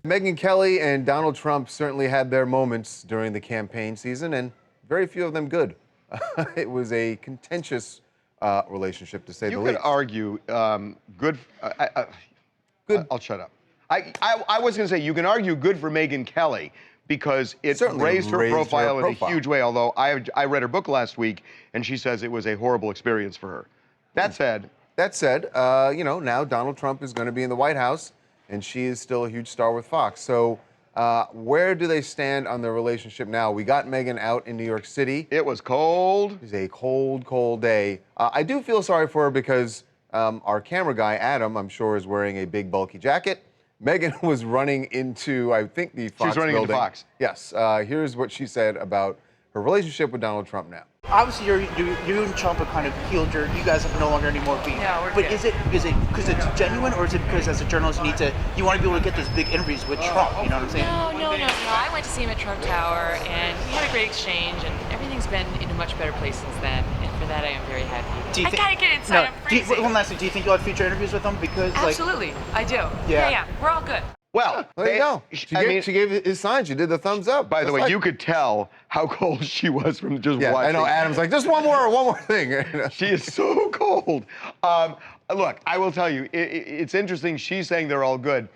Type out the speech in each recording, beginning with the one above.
Megyn Kelly and Donald Trump certainly had their moments during the campaign season, and very few of them good. It was a contentious relationship, to say the least. You could argue good. Good. I'll shut up. I was going to say you can argue good for Megyn Kelly because it Certainly raised her profile in a profile. huge way. Although I read her book last week, and she says it was a horrible experience for her. That said, you know, now Donald Trump is going to be in the White House, and she is still a huge star with Fox. So where do they stand on their relationship now? We got Megyn out in New York City. it was cold. It was a cold, cold day. I do feel sorry for her because our camera guy, Adam, I'm sure, is wearing a big, bulky jacket. Megyn was running into, I think, the Fox building. She was running into Fox. Yes. Here's what she said about her relationship with Donald Trump now. Obviously, you and Trump are kind of healed. You guys have no longer any more beef. No, we're but good. is it because it's genuine, or is it because as a journalist you want to be able to get those big interviews with Trump? You know what I'm saying? No. I went to see him at Trump Tower, and we had a great exchange, and everything's been in a much better place since then. And for that, I am very happy. I gotta get inside. I'm freezing. One last thing. Do you think you'll have future interviews with him? Because Absolutely, I do. Yeah. We're all good. Well, There you go. She gave his sign. She did the thumbs up. By the way, you could tell how cold she was from just watching. I know. Adam's like, just one more thing. She is so cold. Look, I will tell you, it's interesting. She's saying they're all good.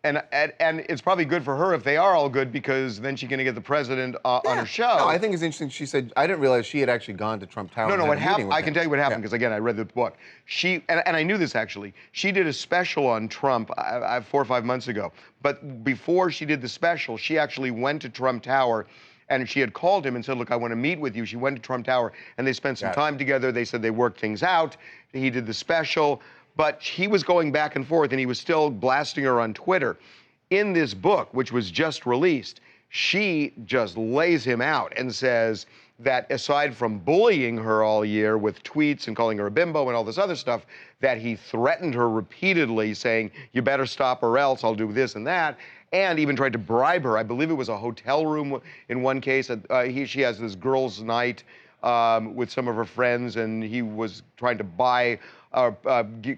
And it's probably good for her if they are all good, because then she's going to get the president on her show. No, I think it's interesting. She said, I didn't realize she had actually gone to Trump Tower. No, what happened? I can tell you what happened, Yeah. because again, I read the book. She and I knew this actually. She did a special on Trump 4 or 5 months ago. But before she did the special, she actually went to Trump Tower, and she had called him and said, "Look, I want to meet with you." She went to Trump Tower, and they spent some time together. They said they worked things out. He did the special, but he was going back and forth, and he was still blasting her on Twitter. In this book, which was just released, she just lays him out and says that aside from bullying her all year with tweets and calling her a bimbo and all this other stuff, that he threatened her repeatedly, saying, "You better stop or else I'll do this and that," and even tried to bribe her. I believe it was a hotel room in one case. She has this girls' night with some of her friends, and he was trying to buy,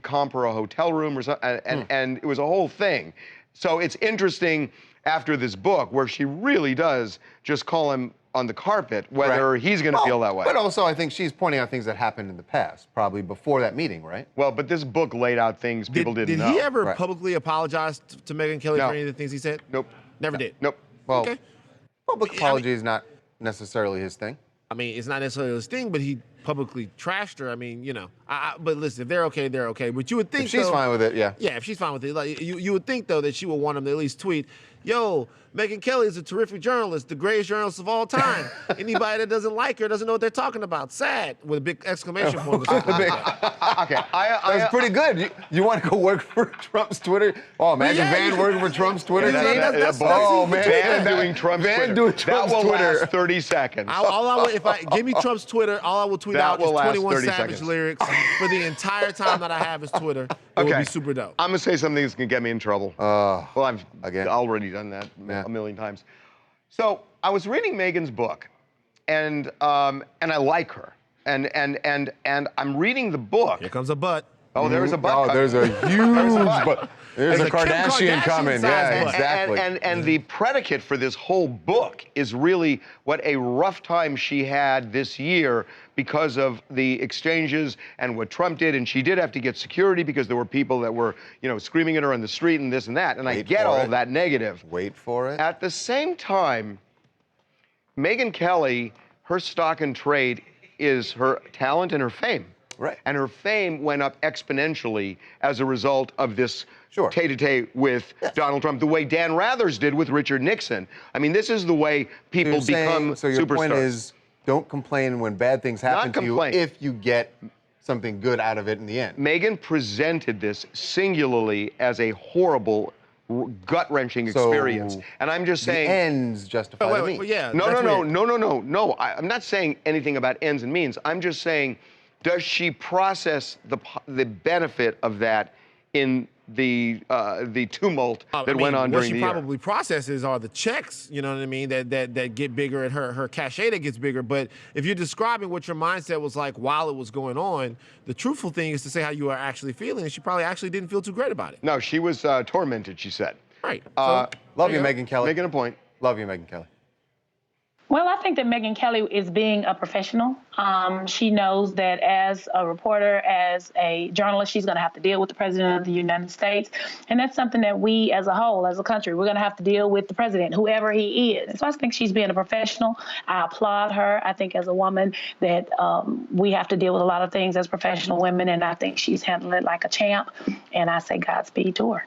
comp her a hotel room or something, and it was a whole thing. So it's interesting after this book where she really does just call him on the carpet, whether he's going to feel that way. But also, I think she's pointing out things that happened in the past, probably before that meeting, right? Well, but this book laid out things people didn't know. Did he ever publicly apologize to Megyn Kelly for any of the things he said? Nope. Never did? Nope. Well, Okay. public apology is not necessarily his thing. I mean, it's not necessarily his thing, but he publicly trashed her. I mean, you know. But listen, if they're okay, they're okay. But you would think If she's fine with it, yeah. Yeah, if she's fine with it. Like, you would think, though, that she would want him to at least tweet, "Yo, Megyn Kelly is a terrific journalist, the greatest journalist of all time. Anybody that doesn't like her doesn't know what they're talking about. Sad," with a big exclamation point. Or something like that. Okay. That's pretty good. You want to go work for Trump's Twitter? Oh, imagine Van working for Trump's Twitter team. Van doing Trump's Van Twitter. doing Trump's that will Twitter. last 30 seconds. Give me Trump's Twitter, all I will tweet That out will is last 21 30 Savage seconds. lyrics for the entire time that I have his Twitter. It would be super dope. I'm going to say something that's going to get me in trouble. Well, I've already done that a million times. So I was reading Megyn's book, and I like her, and I'm reading the book. Here comes a butt. Oh, there's a butt. Oh, there's a huge butt. There's a Kim Kardashian coming. Yeah, butt. exactly. And the predicate for this whole book is really what a rough time she had this year because of the exchanges and what Trump did. And she did have to get security because there were people that were, screaming at her on the street and this and that. And I get all that negative. Wait for it. At the same time, Megyn Kelly, her stock and trade is her talent and her fame. Right. And her fame went up exponentially as a result of this tete-a-tete with Donald Trump, the way Dan Rathers did with Richard Nixon. I mean, this is the way people become So your superstars. point is, don't complain when bad things happen to you if you get something good out of it in the end. Megyn presented this singularly as a horrible, gut-wrenching experience. And I'm just saying... The ends justify the means. No. I'm not saying anything about ends and means. I'm just saying, does she process the benefit of that in the tumult that went on during the year? What she probably processes are the checks, you know what I mean, that get bigger, and her cachet that gets bigger. But if you're describing what your mindset was like while it was going on, the truthful thing is to say how you are actually feeling, and she probably actually didn't feel too great about it. No, she was tormented, she said. Right. Love there you, go. Megyn Kelly. Making a point. Love you, Megyn Kelly. Well, I think that Megyn Kelly is being a professional. She knows that as a reporter, as a journalist, she's going to have to deal with the president of the United States. And that's something that we as a whole, as a country, we're going to have to deal with the president, whoever he is. So I think she's being a professional. I applaud her. I think as a woman that we have to deal with a lot of things as professional women, and I think she's handled it like a champ. And I say Godspeed to her.